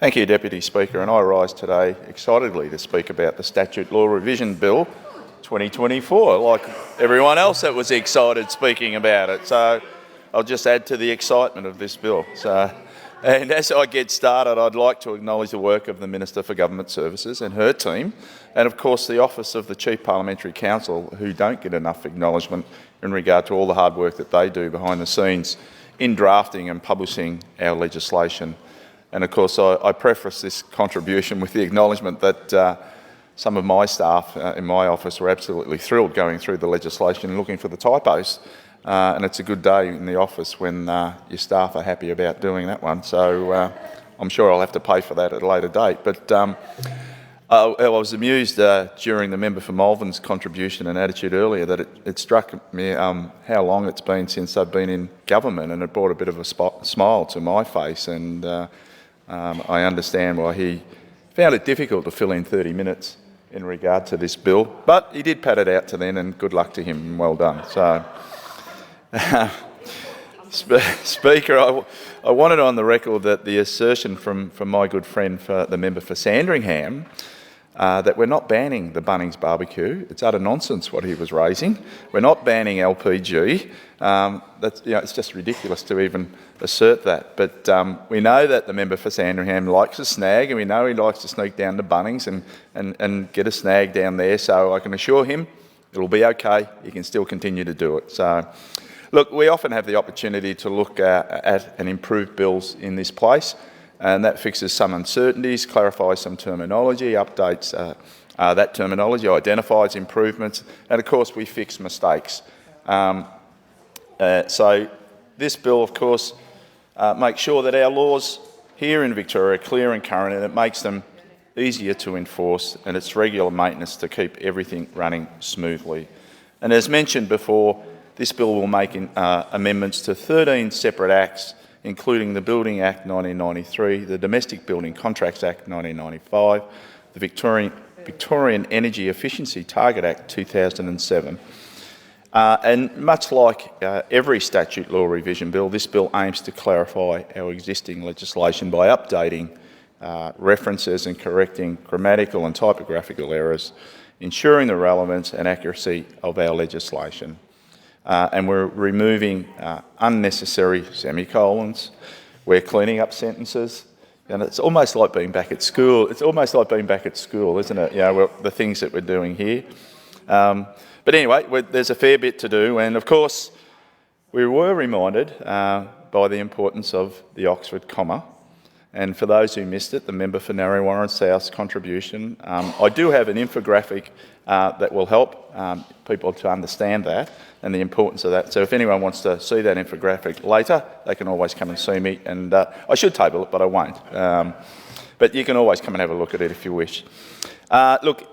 Thank you, Deputy Speaker, and I rise today excitedly to speak about the Statute Law Revision Bill 2024, like everyone else that was excited speaking about it. So I'll just add to the excitement of this bill. And as I get started, I'd like to acknowledge the work of the Minister for Government Services and her team, and of course the Office of the Chief Parliamentary Counsel, who don't get enough acknowledgement in regard to all the hard work that they do behind the scenes in drafting and publishing our legislation. And of course, I preface this contribution with the acknowledgement that some of my staff in my office were absolutely thrilled going through the legislation and looking for the typos. And it's a good day in the office when your staff are happy about doing that one. So I'm sure I'll have to pay for that at a later date. But I was amused during the member for Malvern's contribution and attitude earlier that it struck me how long it's been since I've been in government, and it brought a bit of a smile to my face. And I understand why he found it difficult to fill in 30 minutes in regard to this bill, but he did pat it out to then, and good luck to him and well done. So, Speaker, I wanted on the record that the assertion from my good friend, the member for Sandringham, that we're not banning the Bunnings barbecue. It's utter nonsense what he was raising. We're not banning LPG. It's just ridiculous to even assert that. But we know that the member for Sandringham likes a snag, and we know he likes to sneak down to Bunnings and get a snag down there. So I can assure him it'll be okay. He can still continue to do it. So, look, we often have the opportunity to look at and improve bills in this place. And that fixes some uncertainties, clarifies some terminology, updates that terminology, identifies improvements, and of course we fix mistakes. So this bill, of course, makes sure that our laws here in Victoria are clear and current, and it makes them easier to enforce, and it's regular maintenance to keep everything running smoothly. And as mentioned before, this bill will make amendments to 13 separate acts, including the Building Act 1993, the Domestic Building Contracts Act 1995, the Victorian Energy Efficiency Target Act 2007. And much like every statute law revision bill, this bill aims to clarify our existing legislation by updating references and correcting grammatical and typographical errors, ensuring the relevance and accuracy of our legislation. And we're removing unnecessary semicolons. We're cleaning up sentences. And it's almost like being back at school. It's almost like being back at school, isn't it? You know, the things that we're doing here. But anyway, there's a fair bit to do. And of course, we were reminded by the importance of the Oxford comma. And for those who missed it, the member for Narre Warren South's contribution, I do have an infographic that will help people to understand that and the importance of that. So if anyone wants to see that infographic later, they can always come and see me. And I should table it, but I won't. But you can always come and have a look at it if you wish. Look,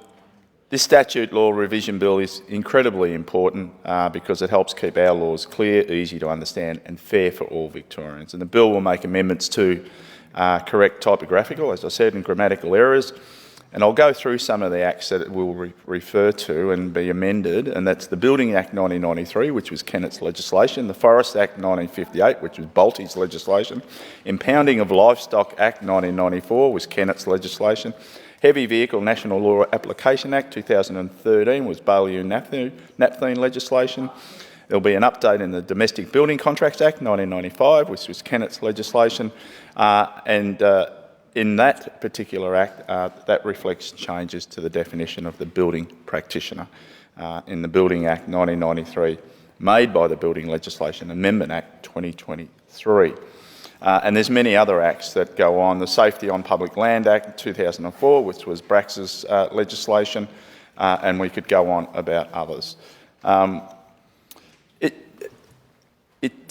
this statute law revision bill is incredibly important because it helps keep our laws clear, easy to understand and fair for all Victorians. And the bill will make amendments to correct typographical, as I said, and grammatical errors. And I'll go through some of the acts that it will refer to and be amended, and that's the Building Act 1993, which was Kennett's legislation, the Forest Act 1958, which was Bolte's legislation, Impounding of Livestock Act 1994 was Kennett's legislation, Heavy Vehicle National Law Application Act 2013 was Baillieu-Napthine legislation. There'll be an update in the Domestic Building Contracts Act 1995, which was Kennett's legislation, and in that particular act, that reflects changes to the definition of the building practitioner in the Building Act 1993, made by the Building Legislation Amendment Act 2023. And there's many other acts that go on. The Safety on Public Land Act 2004, which was Brax's legislation, and we could go on about others. It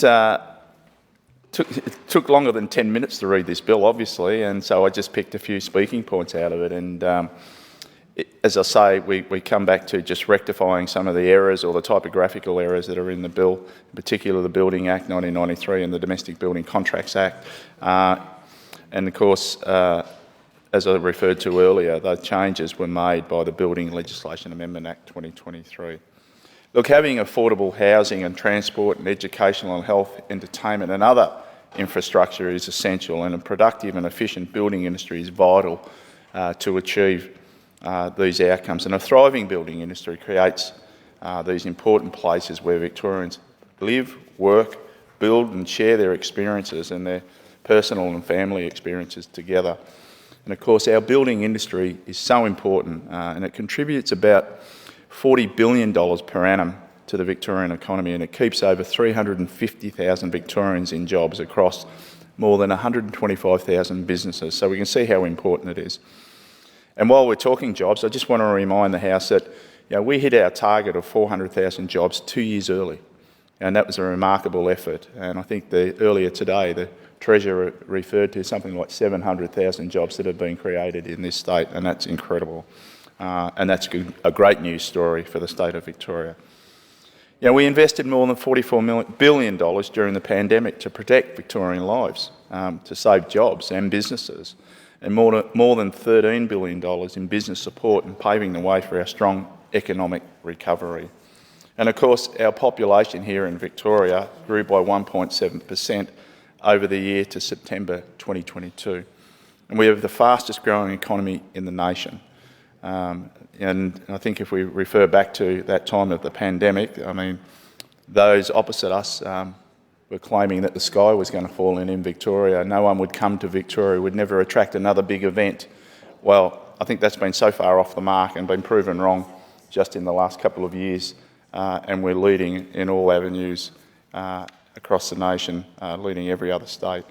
took longer than 10 minutes to read this bill, obviously, and so I just picked a few speaking points out of it. And as I say, we come back to just rectifying some of the errors or the typographical errors that are in the bill, in particular the Building Act 1993 and the Domestic Building Contracts Act. And of course, as I referred to earlier, those changes were made by the Building Legislation Amendment Act 2023. Look, having affordable housing and transport and educational and health, entertainment and other infrastructure is essential, and a productive and efficient building industry is vital to achieve these outcomes. And a thriving building industry creates these important places where Victorians live, work, build and share their experiences and their personal and family experiences together. And of course, our building industry is so important and it contributes about $40 billion per annum to the Victorian economy, and it keeps over 350,000 Victorians in jobs across more than 125,000 businesses. So we can see how important it is. And while we're talking jobs, I just want to remind the House that we hit our target of 400,000 jobs 2 years early, and that was a remarkable effort. And I think earlier today, the Treasurer referred to something like 700,000 jobs that have been created in this state, and that's incredible. And that's a great news story for the state of Victoria. We invested more than $44 billion during the pandemic to protect Victorian lives, to save jobs and businesses, and more than $13 billion in business support and paving the way for our strong economic recovery. And of course, our population here in Victoria grew by 1.7% over the year to September 2022. And we have the fastest growing economy in the nation. And I think if we refer back to that time of the pandemic, I mean, those opposite us were claiming that the sky was going to fall in Victoria. No one would come to Victoria, would never attract another big event. Well, I think that's been so far off the mark and been proven wrong just in the last couple of years. And we're leading in all avenues across the nation, leading every other state.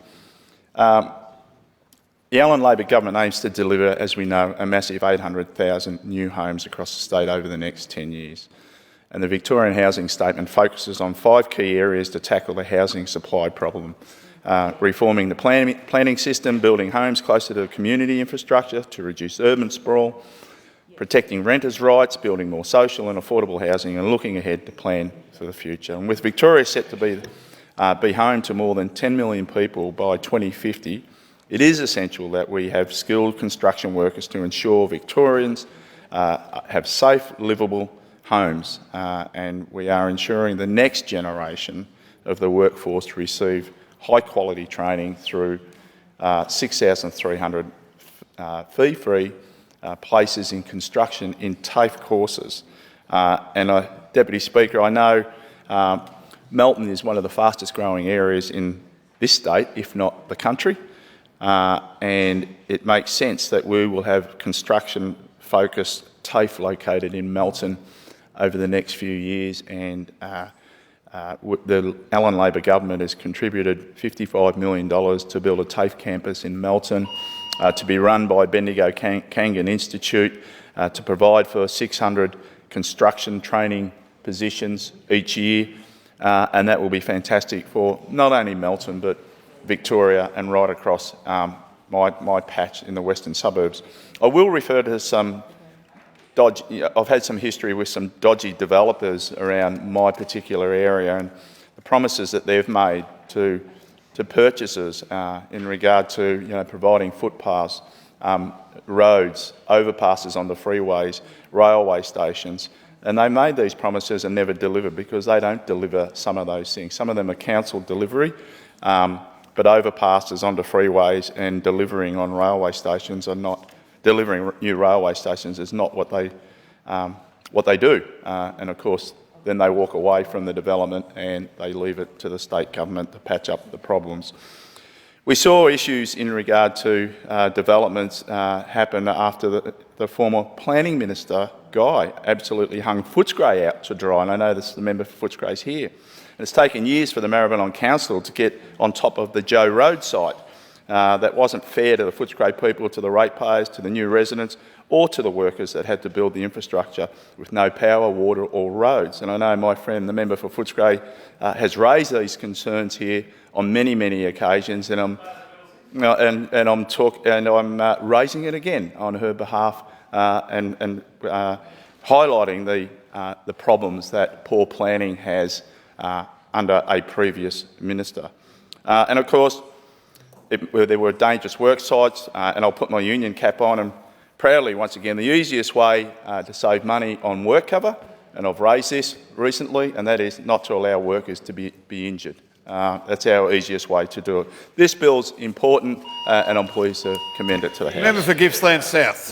The Allan Labor government aims to deliver, as we know, a massive 800,000 new homes across the state over the next 10 years. And the Victorian Housing Statement focuses on 5 key areas to tackle the housing supply problem. Reforming the planning system, building homes closer to the community infrastructure to reduce urban sprawl, protecting renters' rights, building more social and affordable housing, and looking ahead to plan for the future. And with Victoria set to be home to more than 10 million people by 2050, it is essential that we have skilled construction workers to ensure Victorians have safe, livable homes, and we are ensuring the next generation of the workforce receive high-quality training through 6,300 fee-free places in construction in TAFE courses. And Deputy Speaker, I know Melton is one of the fastest growing areas in this state, if not the country. And it makes sense that we will have construction-focused TAFE located in Melton over the next few years, and the Allan Labor government has contributed $55 million to build a TAFE campus in Melton, to be run by Bendigo Kangan Institute, to provide for 600 construction training positions each year, and that will be fantastic for not only Melton but Victoria and right across my patch in the western suburbs. I will refer to some dodgy. I've had some history with some dodgy developers around my particular area, and the promises that they've made to purchasers in regard to providing footpaths, roads, overpasses on the freeways, railway stations. And they made these promises and never delivered because they don't deliver some of those things. Some of them are council delivery, but overpasses onto freeways and delivering on railway stations are not, delivering new railway stations is not what they do. And of course, then they walk away from the development and they leave it to the state government to patch up the problems. We saw issues in regard to developments happen after the former planning minister, Guy, absolutely hung Footscray out to dry. And I know the member for Footscray's here. And it's taken years for the Maribyrnong Council to get on top of the Joe Road site. That wasn't fair to the Footscray people, to the ratepayers, to the new residents, or to the workers that had to build the infrastructure with no power, water or roads. And I know my friend, the member for Footscray, has raised these concerns here on many, many occasions, and I'm raising it again on her behalf and highlighting the problems that poor planning has under a previous minister. And of course, there were dangerous work sites, and I'll put my union cap on and proudly, once again, the easiest way to save money on work cover, and I've raised this recently, and that is not to allow workers to be injured. That's our easiest way to do it. This bill's important, and I'm pleased to commend it to the House. Member for Gippsland South.